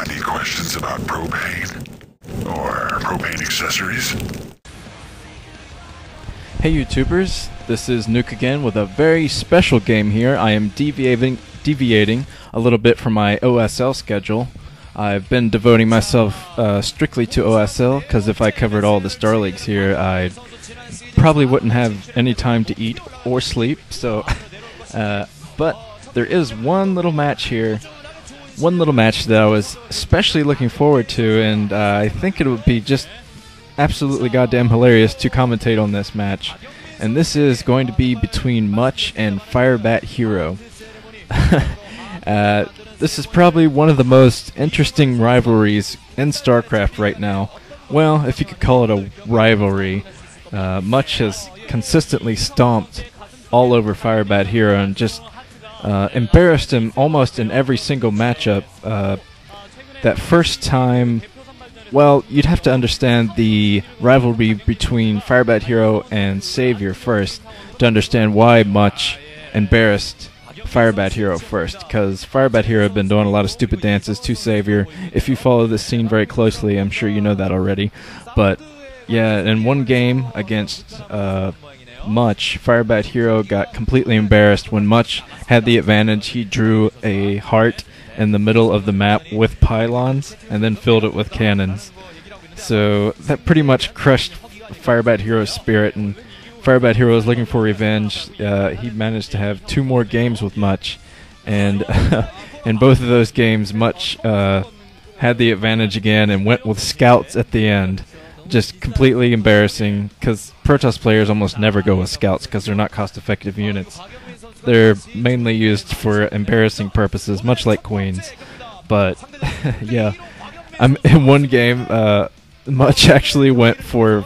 Got any questions about propane? Or propane accessories? Hey YouTubers, this is Nuke again with a very special game here. I am deviating a little bit from my OSL schedule. I've been devoting myself strictly to OSL because if I covered all the Star Leagues here, I probably wouldn't have any time to eat or sleep. So, but there is one little match here, one little match that I was especially looking forward to, and I think it would be just absolutely goddamn hilarious to commentate on this match. And this is going to be between Much and FireBatHero. This is probably one of the most interesting rivalries in StarCraft right now. Well, if you could call it a rivalry. Much has consistently stomped all over FireBatHero and just embarrassed him almost in every single matchup. That first time, well, you'd have to understand the rivalry between FireBatHero and Savior first to understand why Much embarrassed FireBatHero first, because FireBatHero had been doing a lot of stupid dances to Savior. If you follow this scene very closely, I'm sure you know that already. But yeah, in one game against Much, FireBatHero got completely embarrassed. When Much had the advantage, he drew a heart in the middle of the map with pylons and then filled it with cannons. So that pretty much crushed FireBatHero's spirit, and FireBatHero is looking for revenge. He managed to have 2 more games with Much, and in both of those games, Much had the advantage again and went with scouts at the end. Just completely embarrassing, because Protoss players almost never go with scouts because they're not cost-effective units. They're mainly used for embarrassing purposes, much like queens. But yeah, in one game, Much actually went for,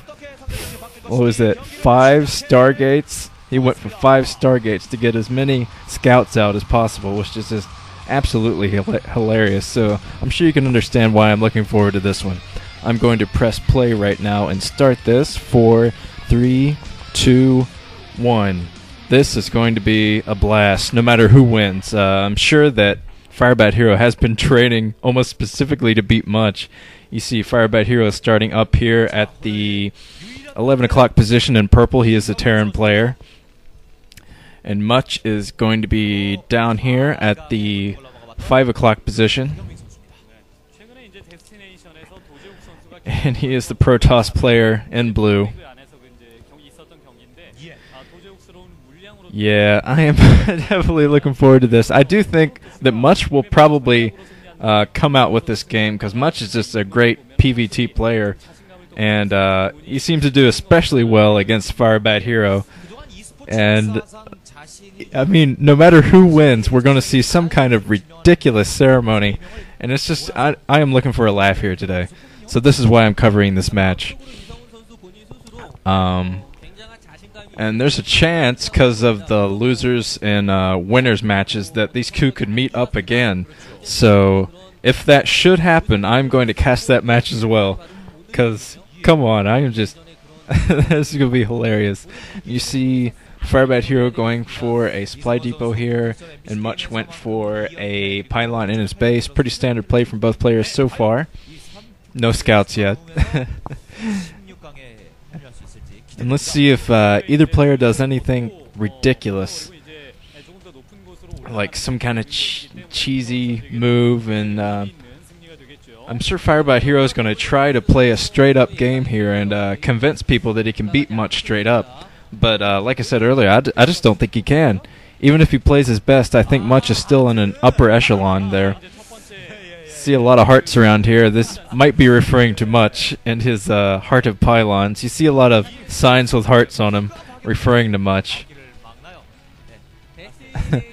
what was it, 5 Stargates? He went for 5 Stargates to get as many scouts out as possible, which is just absolutely hilarious. So I'm sure you can understand why I'm looking forward to this one. I'm going to press play right now and start this. 4, 3, 2, 1. This is going to be a blast, no matter who wins. I'm sure that FireBatHero has been training almost specifically to beat Much. You see FireBatHero starting up here at the 11 o'clock position in purple. He is a Terran player. And Much is going to be down here at the 5 o'clock position. And he is the Protoss player in blue. Yeah, I am definitely looking forward to this. I do think that Much will probably come out with this game, because Much is just a great PvT player. And he seems to do especially well against FireBatHero. And I mean, no matter who wins, we're going to see some kind of ridiculous ceremony. And it's just, I am looking for a laugh here today. So this is why I'm covering this match. And there's a chance, because of the losers and winners matches, that these two could meet up again. So if that should happen, I'm going to cast that match as well. Because, come on, I am just... this is going to be hilarious. You see FireBatHero going for a supply depot here, and Much went for a pylon in his base. Pretty standard play from both players so far. No scouts yet. And let's see if either player does anything ridiculous, like some kind of cheesy move. And I'm sure FireBatHero is going to try to play a straight-up game here and convince people that he can beat Much straight up. But like I said earlier, I just don't think he can. Even if he plays his best, I think Much is still in an upper echelon there. See a lot of hearts around here. This might be referring to Much and his heart of pylons. You see a lot of signs with hearts on them referring to Much. And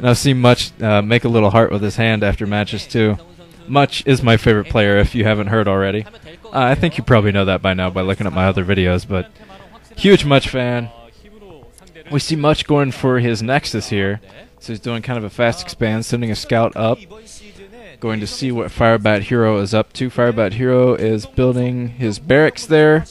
I've seen Much make a little heart with his hand after matches too. Much is my favorite player, if you haven't heard already. I think you probably know that by now by looking at my other videos, but huge Much fan. We see Much going for his Nexus here. So he's doing kind of a fast expand, sending a scout up. Going to see what FireBatHero is up to. FireBatHero is building his barracks there.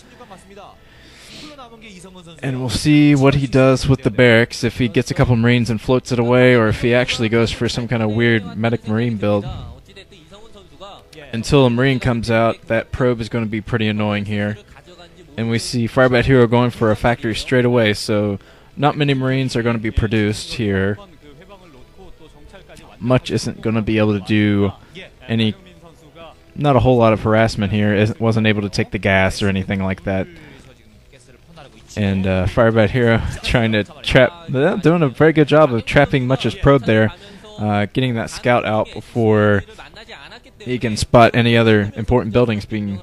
And we'll see what he does with the barracks, if he gets a couple Marines and floats it away, or if he actually goes for some kind of weird medic Marine build. until a Marine comes out. That probe is going to be pretty annoying here. And we see FireBatHero going for a factory straight away, so not many Marines are going to be produced here. Much isn't going to be able to do any, not a whole lot of harassment here. Wasn't able to take the gas or anything like that. And FireBatHero trying to trap, doing a very good job of trapping Much's probe there, getting that scout out before he can spot any other important buildings being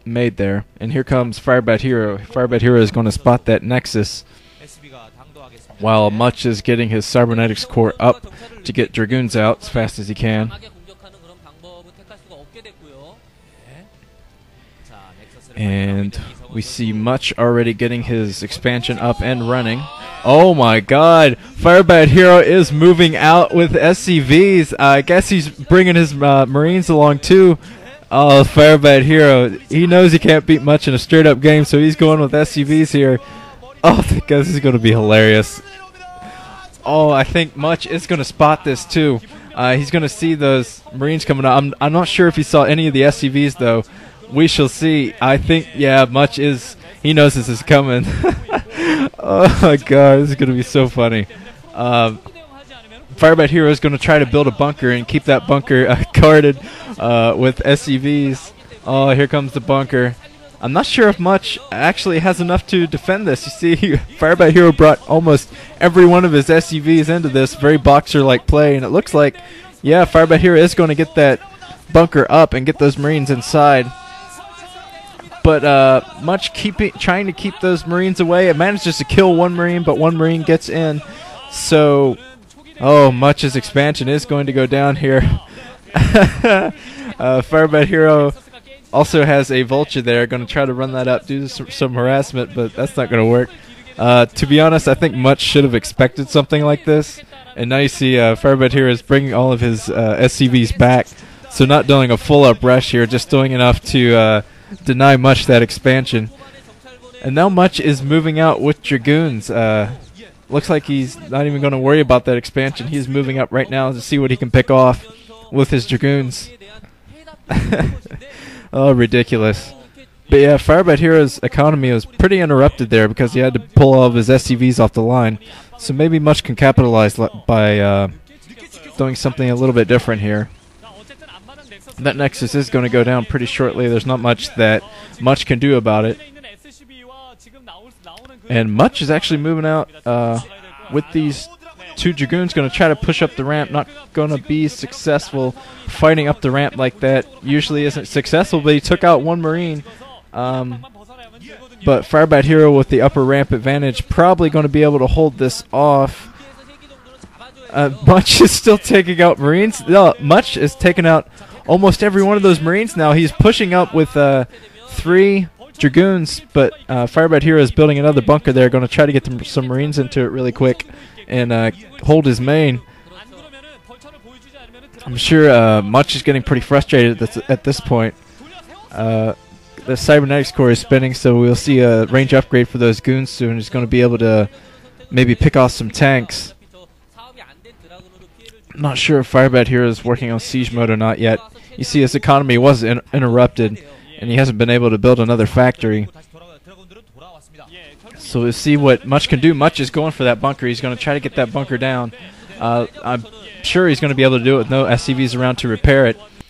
made there. And here comes FireBatHero. FireBatHero is going to spot that Nexus, while Much is getting his cybernetics core up to get Dragoons out as fast as he can. And we see Much already getting his expansion up and running. Oh my god, FireBatHero is moving out with SCVs. I guess he's bringing his Marines along too. Oh, FireBatHero, he knows he can't beat Much in a straight up game, so he's going with SCVs here. Oh, this is going to be hilarious. Oh, I think Much is going to spot this too. He's going to see those Marines coming out. I'm not sure if he saw any of the SCVs though. We shall see. I think, yeah, Much is, he knows this is coming. Oh my god, this is going to be so funny. FireBatHero is going to try to build a bunker and keep that bunker guarded with SCVs. Oh, here comes the bunker. I'm not sure if Much actually has enough to defend this. You see, FireBatHero brought almost every one of his SCVs into this very boxer-like play, and it looks like, yeah, FireBatHero is going to get that bunker up and get those Marines inside. But Much trying to keep those Marines away. It manages to kill one Marine, but one Marine gets in. So, oh, Much's expansion is going to go down here. FireBatHero also has a Vulture there, going to try to run that up, do some harassment, but that's not going to work. To be honest, I think Much should have expected something like this. And now you see FireBatHero is bringing all of his SCVs back. So not doing a full-up rush here, just doing enough to deny Much that expansion. And now Much is moving out with Dragoons. Looks like he's not even going to worry about that expansion. He's moving up right now to see what he can pick off with his Dragoons. Oh, ridiculous. But yeah, FireBatHero's economy was pretty interrupted there because he had to pull all of his SCVs off the line. So maybe Much can capitalize by doing something a little bit different here. That Nexus is going to go down pretty shortly. There's not much that Much can do about it. And Much is actually moving out with these two Dragoons, going to try to push up the ramp. Not going to be successful. Fighting up the ramp like that usually isn't successful, but he took out one Marine. But FireBatHero with the upper ramp advantage probably going to be able to hold this off. Much is still taking out Marines. No, Much is taking out almost every one of those Marines now. He's pushing up with 3 Dragoons, but FireBatHero is building another bunker there, going to try to get some Marines into it really quick and hold his main. I'm sure Much is getting pretty frustrated at this point. The cybernetics core is spinning, so we'll see a range upgrade for those goons soon. He's going to be able to maybe pick off some tanks. I'm not sure if FireBatHero is working on siege mode or not yet. You see his economy was interrupted, and he hasn't been able to build another factory. So we'll see what Much can do. Much is going for that bunker. He's going to try to get that bunker down. I'm sure he's going to be able to do it with no SCVs around to repair it.